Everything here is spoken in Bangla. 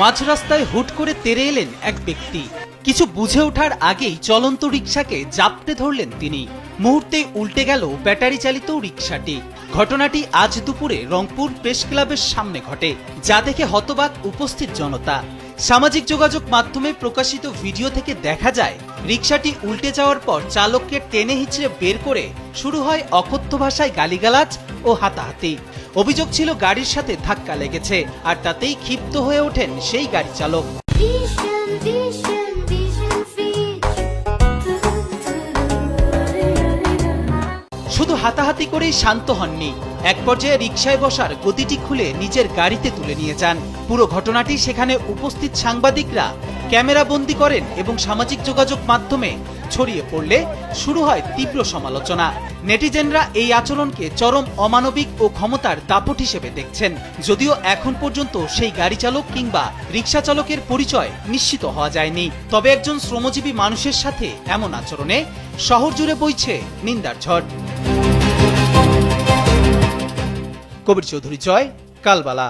মাঝ রাস্তায় হুট করে তেড়ে এলেন এক ব্যক্তি। কিছু বুঝে ওঠার আগেই চলন্ত রিকশাকে জাপটে ধরলেন তিনি। মুহূর্তে উল্টে গেল ব্যাটারি চালিত রিকশাটি। ঘটনাটি আজ দুপুরে রংপুর প্রেস ক্লাবের সামনে ঘটে, যা দেখে হতবাক উপস্থিত জনতা। সামাজিক যোগাযোগ মাধ্যমে প্রকাশিত ভিডিও থেকে দেখা যায়, রিকশাটি উল্টে যাওয়ার পর চালককে টেনে হিঁচড়ে বের করে শুরু হয় অকথ্য ভাষায় গালিগালাজ ও হাতাহাতি। অভিযোগ ছিল গাড়ির সাথে ধাক্কা লেগেছে, আর তাতেই ক্ষিপ্ত হয়ে ওঠেন সেই গাড়ি চালক। শুধু হাতাহাতি করেই শান্ত হননি, এক পর্যায়ে রিকশায় বসার গদিটি খুলে নিজের গাড়িতে তুলে নিয়ে যান। পুরো ঘটনাটি সেখানে উপস্থিত সাংবাদিকরা ক্যামেরা বন্দী করেন এবং সামাজিক যোগাযোগ মাধ্যমে ছড়িয়ে পড়লে শুরু হয় তীব্র সমালোচনা। নেটিজেনরা এই আচরণকে চরম অমানবিক ও ক্ষমতার দাপট হিসেবে দেখছেন। যদিও এখন পর্যন্ত সেই গাড়ি চালক কিংবা রিকশা চালকের পরিচয় নিশ্চিত হওয়া যায়নি, তবে একজন শ্রমজীবী মানুষের সাথে এমন আচরণে শহর জুড়ে বইছে নিন্দার ঝড়। কবির চৌধুরী জয়, কালবালা।